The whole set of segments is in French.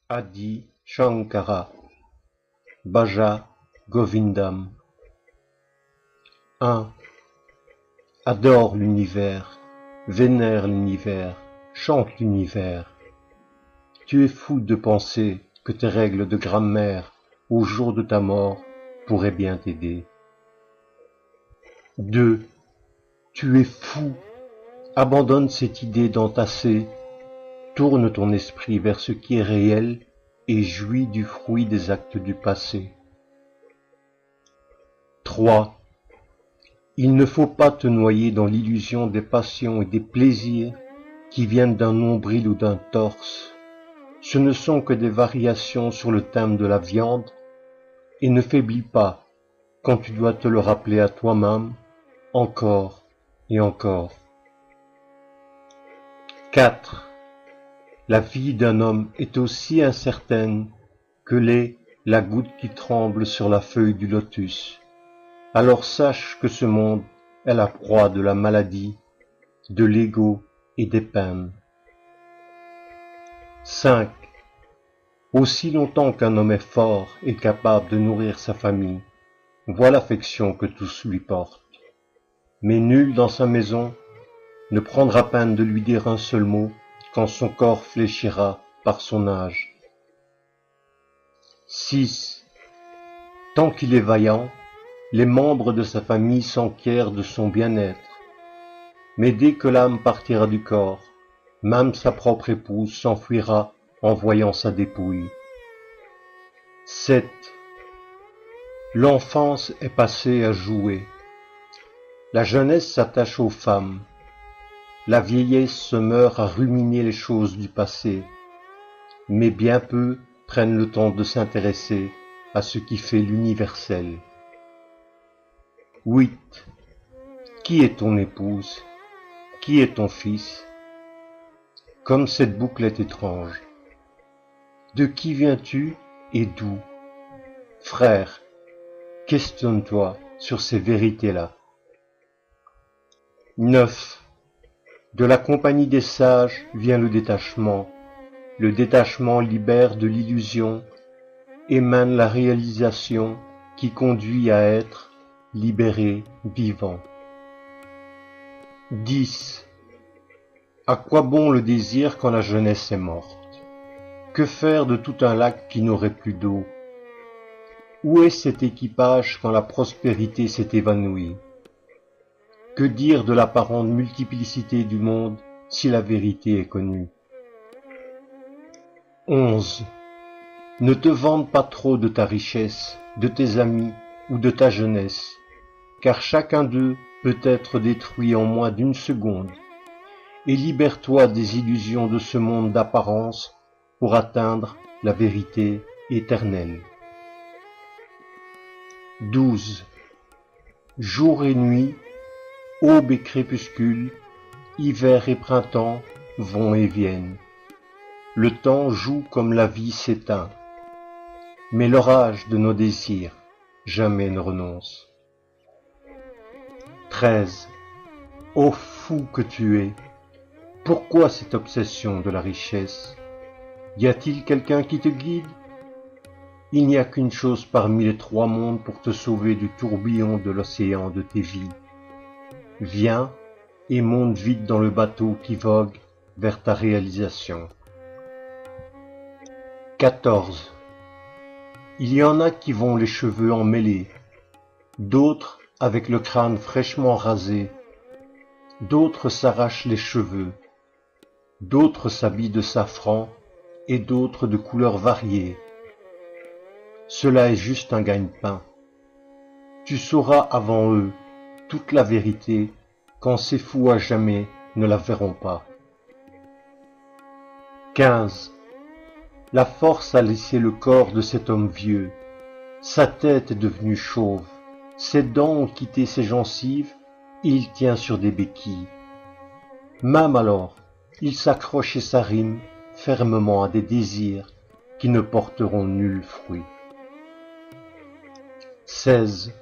Adi Shankara, Bhaja Govindam. 1. Adore l'univers, vénère l'univers, chante l'univers. Tu es fou de penser que tes règles de grammaire, au jour de ta mort, pourraient bien t'aider. 2. Tu es fou. Abandonne cette idée d'entasser, tourne ton esprit vers ce qui est réel et jouis du fruit des actes du passé. 3. Il ne faut pas te noyer dans l'illusion des passions et des plaisirs qui viennent d'un nombril ou d'un torse. Ce ne sont que des variations sur le thème de la viande, et ne faiblis pas quand tu dois te le rappeler à toi-même, encore et encore. 4. La vie d'un homme est aussi incertaine que l'est la goutte qui tremble sur la feuille du lotus. Alors sache que ce monde est la proie de la maladie, de l'ego et des peines. 5. Aussi longtemps qu'un homme est fort et capable de nourrir sa famille, vois l'affection que tous lui portent. Mais nul dans sa maison ne prendra peine de lui dire un seul mot quand son corps fléchira par son âge. 6. Tant qu'il est vaillant, les membres de sa famille s'enquièrent de son bien-être. Mais dès que l'âme partira du corps, même sa propre épouse s'enfuira en voyant sa dépouille. 7. L'enfance est passée à jouer. La jeunesse s'attache aux femmes. La vieillesse se meurt à ruminer les choses du passé. Mais bien peu prennent le temps de s'intéresser à ce qui fait l'universel. 8. Qui est ton épouse? Qui est ton fils? Comme cette boucle est étrange. De qui viens-tu et d'où? Frère, questionne-toi sur ces vérités-là. 9. De la compagnie des sages vient le détachement. Le détachement libère de l'illusion, émane la réalisation qui conduit à être libéré, vivant. 10. À quoi bon le désir quand la jeunesse est morte? Que faire de tout un lac qui n'aurait plus d'eau? Où est cet équipage quand la prospérité s'est évanouie? Que dire de l'apparente multiplicité du monde si la vérité est connue? 11. Ne te vante pas trop de ta richesse, de tes amis ou de ta jeunesse, car chacun d'eux peut être détruit en moins d'une seconde, et libère-toi des illusions de ce monde d'apparence pour atteindre la vérité éternelle. 12. Jour et nuit, aube et crépuscule, hiver et printemps vont et viennent. Le temps joue comme la vie s'éteint, mais l'orage de nos désirs jamais ne renonce. 13. Ô fou que tu es, pourquoi cette obsession de la richesse? Y a-t-il quelqu'un qui te guide? Il n'y a qu'une chose parmi les trois mondes pour te sauver du tourbillon de l'océan de tes vies. Viens et monte vite dans le bateau qui vogue vers ta réalisation. 14. Il y en a qui vont les cheveux emmêlés, d'autres avec le crâne fraîchement rasé, d'autres s'arrachent les cheveux, d'autres s'habillent de safran et d'autres de couleurs variées. Cela est juste un gagne-pain. Tu sauras avant eux toute la vérité quand ces fous à jamais ne la verront pas. 15. La force a laissé le corps de cet homme vieux. Sa tête est devenue chauve. Ses dents ont quitté ses gencives et il tient sur des béquilles. Même alors, il s'accroche et s'arrime fermement à des désirs qui ne porteront nul fruit. 16.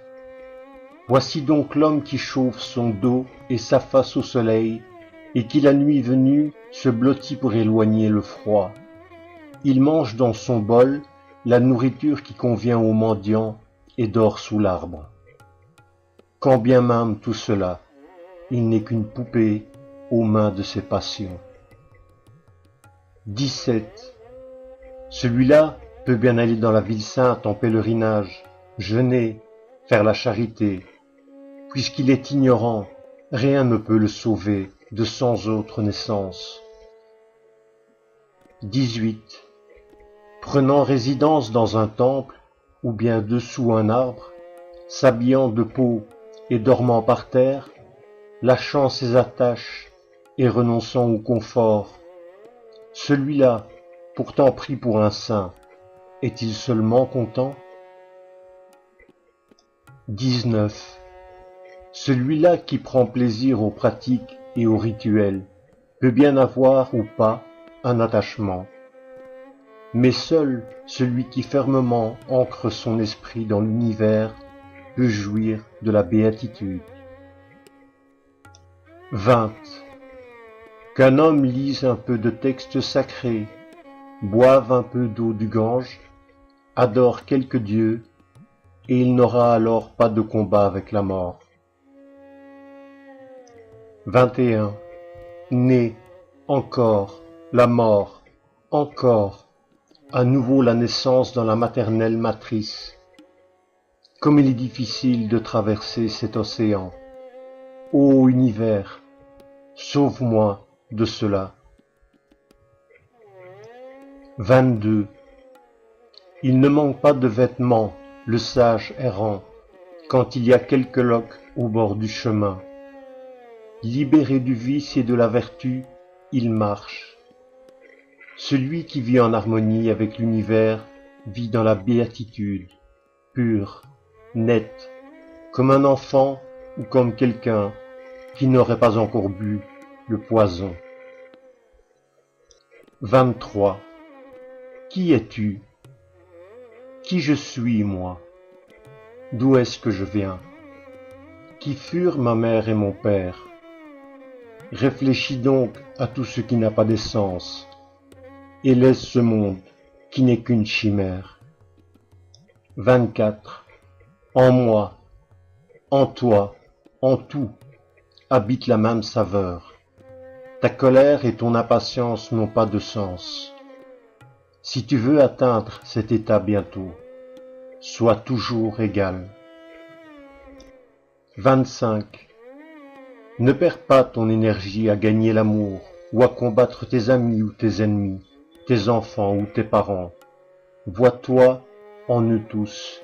Voici donc l'homme qui chauffe son dos et sa face au soleil, et qui la nuit venue se blottit pour éloigner le froid. Il mange dans son bol la nourriture qui convient au mendiant et dort sous l'arbre. Quand bien même tout cela, il n'est qu'une poupée aux mains de ses passions. 17. Celui-là peut bien aller dans la ville sainte en pèlerinage, jeûner, faire la charité. Puisqu'il est ignorant, rien ne peut le sauver de sans autre naissance. 18. Prenant résidence dans un temple, ou bien dessous un arbre, s'habillant de peau et dormant par terre, lâchant ses attaches et renonçant au confort, celui-là, pourtant pris pour un saint, est-il seulement content? 19. Celui-là qui prend plaisir aux pratiques et aux rituels peut bien avoir ou pas un attachement. Mais seul celui qui fermement ancre son esprit dans l'univers peut jouir de la béatitude. 20. Qu'un homme lise un peu de textes sacrés, boive un peu d'eau du Gange, adore quelque dieu, et il n'aura alors pas de combat avec la mort. 21. Né, encore, la mort, encore, à nouveau la naissance dans la maternelle matrice. Comme il est difficile de traverser cet océan. Ô univers, sauve-moi de cela. 22. Il ne manque pas de vêtements, le sage errant, quand il y a quelques loques au bord du chemin. Libéré du vice et de la vertu, il marche. Celui qui vit en harmonie avec l'univers vit dans la béatitude, pure, nette, comme un enfant ou comme quelqu'un qui n'aurait pas encore bu le poison. 23. Qui es-tu? Qui je suis, moi? D'où est-ce que je viens? Qui furent ma mère et mon père? Réfléchis donc à tout ce qui n'a pas d'essence, et laisse ce monde qui n'est qu'une chimère. 24. En moi, en toi, en tout, habite la même saveur. Ta colère et ton impatience n'ont pas de sens. Si tu veux atteindre cet état bientôt, sois toujours égal. 25. Ne perds pas ton énergie à gagner l'amour ou à combattre tes amis ou tes ennemis, tes enfants ou tes parents. Vois-toi en eux tous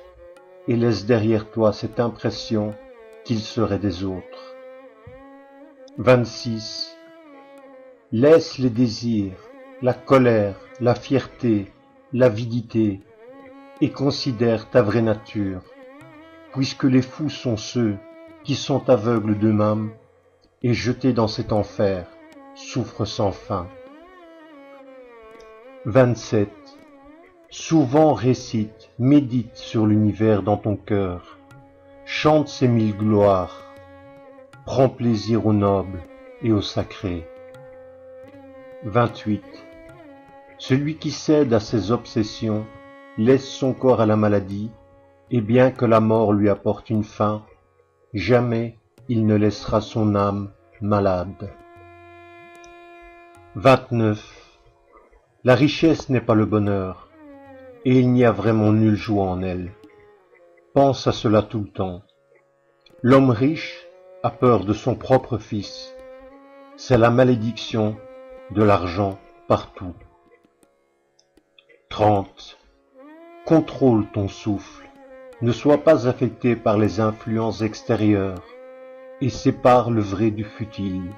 et laisse derrière toi cette impression qu'ils seraient des autres. 26. Laisse les désirs, la colère, la fierté, l'avidité et considère ta vraie nature, puisque les fous sont ceux qui sont aveugles d'eux-mêmes et jetés dans cet enfer, souffrent sans fin. 27. Souvent récite, médite sur l'univers dans ton cœur, chante ses 1000 gloires, prends plaisir au noble et au sacré. 28. Celui qui cède à ses obsessions laisse son corps à la maladie, et bien que la mort lui apporte une fin, jamais il ne laissera son âme malade. 29. La richesse n'est pas le bonheur, et il n'y a vraiment nulle joie en elle. Pense à cela tout le temps. L'homme riche a peur de son propre fils. C'est la malédiction de l'argent partout. 30. Contrôle ton souffle. Ne sois pas affecté par les influences extérieures et sépare le vrai du futile.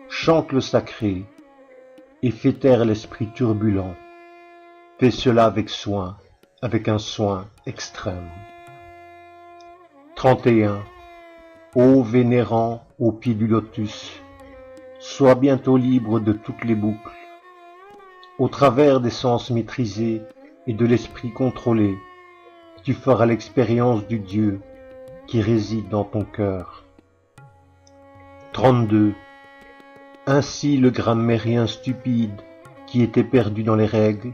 Chante le sacré et fais taire l'esprit turbulent. Fais cela avec soin, avec un soin extrême. 31. Ô vénérant au pied du lotus, sois bientôt libre de toutes les boucles. Au travers des sens maîtrisés et de l'esprit contrôlé, tu feras l'expérience du Dieu qui réside dans ton cœur. 32. Ainsi le grammairien stupide qui était perdu dans les règles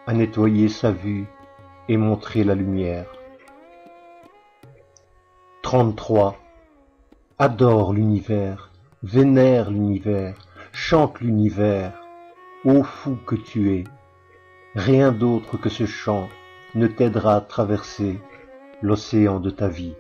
à nettoyer sa vue et montrer la lumière. 33. Adore l'univers, vénère l'univers, chante l'univers, ô fou que tu es. Rien d'autre que ce chant ne t'aidera à traverser l'océan de ta vie.